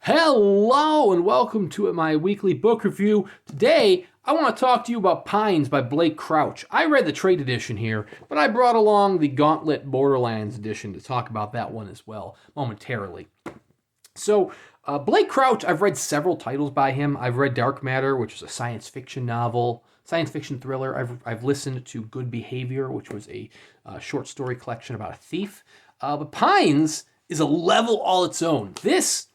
Hello and welcome to my weekly book review. Today, I want to talk to you about Pines by Blake Crouch. I read the trade edition here, but I brought along the Gauntlet Borderlands edition to talk about that one as well momentarily. So, Blake Crouch, I've read several titles by him. I've read Dark Matter, which is a science fiction novel, science fiction thriller. I've listened to Good Behavior, which was a short story collection about a thief. But Pines is a level all its own. This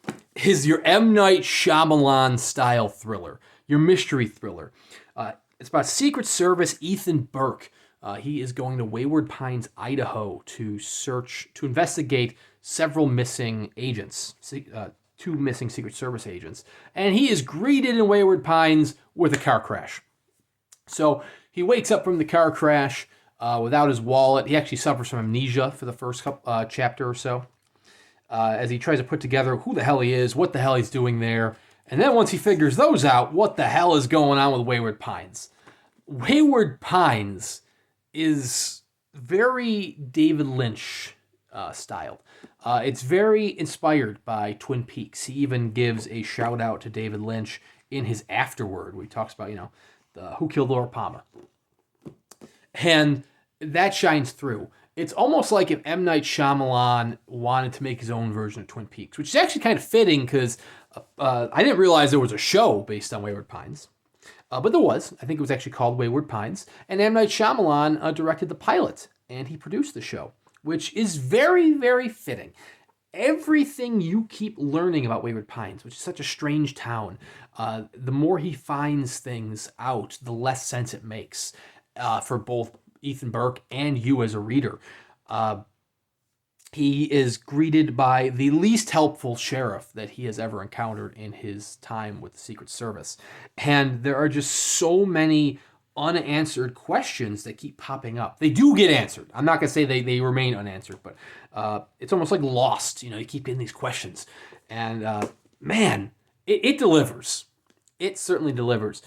is your M. Night Shyamalan style thriller, your mystery thriller. It's about Secret Service Ethan Burke. He is going to Wayward Pines, Idaho to investigate several missing agents, two missing Secret Service agents. And he is greeted in Wayward Pines with a car crash. So he wakes up from the car crash without his wallet. He actually suffers from amnesia for the first chapter or so. As he tries to put together who the hell he is, what the hell he's doing there. And then once he figures those out, what the hell is going on with Wayward Pines? Wayward Pines is very David Lynch styled. It's very inspired by Twin Peaks. He even gives a shout out to David Lynch in his afterword, where he talks about, who killed Laura Palmer. And that shines through. It's almost like if M. Night Shyamalan wanted to make his own version of Twin Peaks, which is actually kind of fitting because I didn't realize there was a show based on Wayward Pines. But there was. I think it was actually called Wayward Pines. And M. Night Shyamalan directed the pilot, and he produced the show, which is very, very fitting. Everything you keep learning about Wayward Pines, which is such a strange town, the more he finds things out, the less sense it makes for both Ethan Burke and you as a reader. He is greeted by the least helpful sheriff that he has ever encountered in his time with the Secret Service. And there are just so many unanswered questions that keep popping up. They do get answered. I'm not going to say they remain unanswered, but it's almost like Lost. You keep getting these questions. And man, it delivers. It certainly delivers.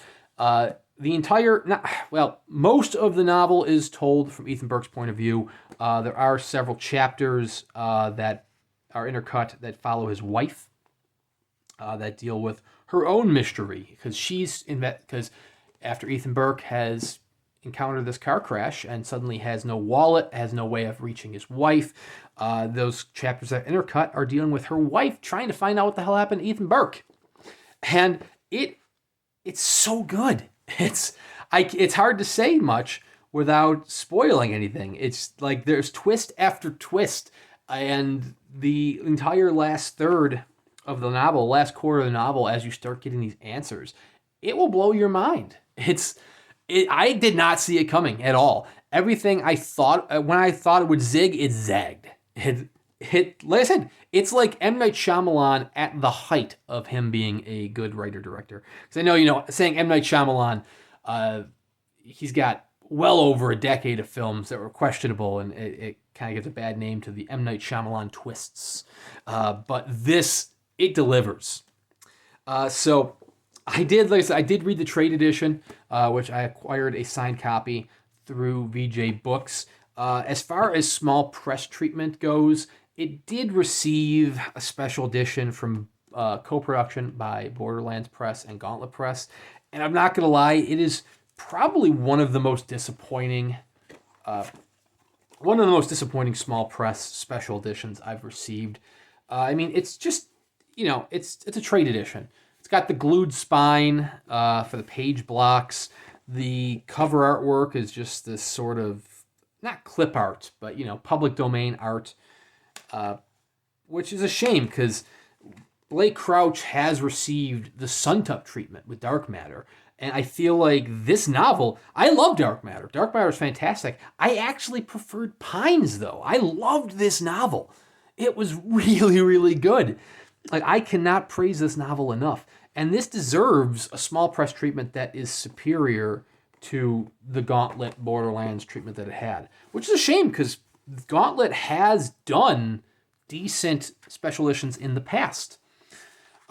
Most of the novel is told from Ethan Burke's point of view. There are several chapters that are intercut that follow his wife that deal with her own mystery because after Ethan Burke has encountered this car crash and suddenly has no wallet, has no way of reaching his wife, those chapters that are intercut are dealing with her wife trying to find out what the hell happened to Ethan Burke. And it's so good. It's hard to say much without spoiling anything. It's like there's twist after twist, and the entire last third of the novel, last quarter of the novel, as you start getting these answers, it will blow your mind. I did not see it coming at all. Everything I thought when I thought it would zig, it zagged. Like I said, it's like M. Night Shyamalan at the height of him being a good writer-director. Because I know, saying M. Night Shyamalan, he's got well over a decade of films that were questionable, and it kind of gives a bad name to the M. Night Shyamalan twists. But this, it delivers. So I did read the trade edition, which I acquired a signed copy through VJ Books. As far as small press treatment goes, it did receive a special edition from co-production by Borderlands Press and Gauntlet Press. And I'm not going to lie, it is probably one of the most disappointing small press special editions I've received. It's just, it's a trade edition. It's got the glued spine for the page blocks. The cover artwork is just this sort of, not clip art, but, public domain art, which is a shame because Blake Crouch has received the Suntup treatment with Dark Matter. And I feel like this novel, I love Dark Matter. Dark Matter is fantastic. I actually preferred Pines, though. I loved this novel. It was really, really good. Like, I cannot praise this novel enough. And this deserves a small press treatment that is superior to the Gauntlet Borderlands treatment that it had. Which is a shame, because Gauntlet has done decent special editions in the past.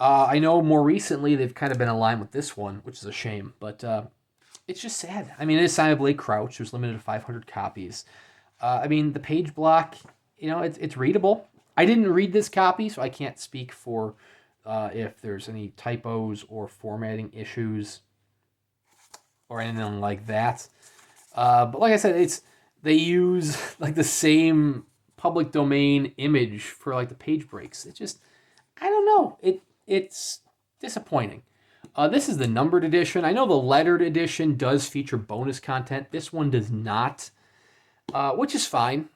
I know more recently they've kind of been aligned with this one, which is a shame, but it's just sad. It is signed by Blake Crouch. It was limited to 500 copies. The page block, it's readable. I didn't read this copy, so I can't speak for if there's any typos or formatting issues or anything like that. But like I said, they use like the same public domain image for like the page breaks. It just, I don't know. It's disappointing. This is the numbered edition. I know the lettered edition does feature bonus content. This one does not, which is fine.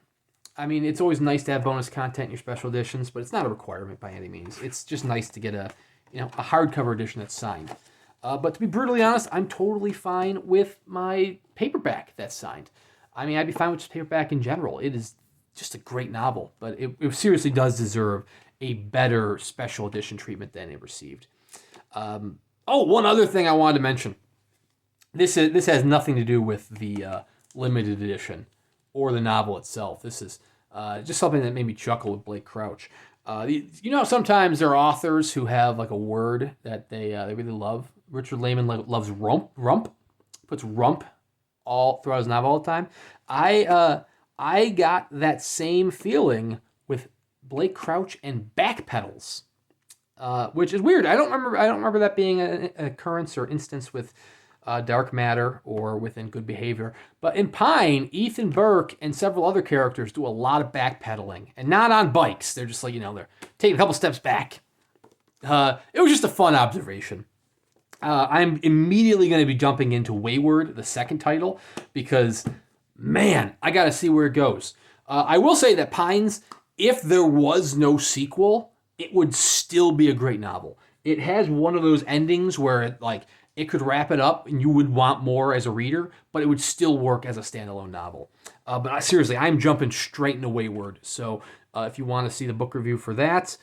I mean, it's always nice to have bonus content in your special editions, but it's not a requirement by any means. It's just nice to get a hardcover edition that's signed. But to be brutally honest, I'm totally fine with my paperback that's signed. I mean, I'd be fine with just paperback in general. It is just a great novel, but it seriously does deserve a better special edition treatment than it received. One other thing I wanted to mention. This has nothing to do with the limited edition or the novel itself. This is just something that made me chuckle with Blake Crouch. Sometimes there are authors who have like a word that they really love. Richard Lehman loves rump, puts rump all throughout his novel all the time. I got that same feeling with Blake Crouch and backpedals, which is weird. I don't remember that being an occurrence or instance with Dark Matter or within Good Behavior. But in Pine, Ethan Burke and several other characters do a lot of backpedaling, and not on bikes. They're just like, they're taking a couple steps back. It was just a fun observation. I'm immediately going to be jumping into Wayward, the second title, because, man, I got to see where it goes. I will say that Pines, if there was no sequel, it would still be a great novel. It has one of those endings where it could wrap it up and you would want more as a reader, but it would still work as a standalone novel. But seriously, I'm jumping straight into Wayward. So if you want to see the book review for that,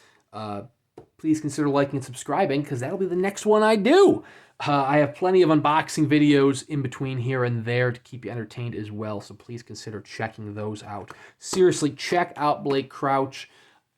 please consider liking and subscribing, because that'll be the next one I do. I have plenty of unboxing videos in between here and there to keep you entertained as well, so please consider checking those out. Seriously, check out Blake Crouch.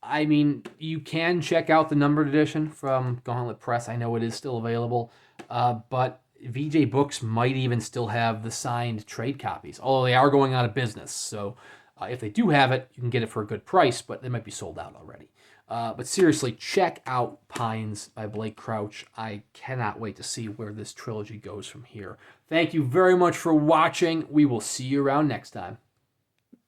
I mean, you can check out the numbered edition from Gauntlet Press. I know it is still available, but VJ Books might even still have the signed trade copies, although they are going out of business. So if they do have it, you can get it for a good price, but they might be sold out already. But seriously, check out Pines by Blake Crouch. I cannot wait to see where this trilogy goes from here. Thank you very much for watching. We will see you around next time.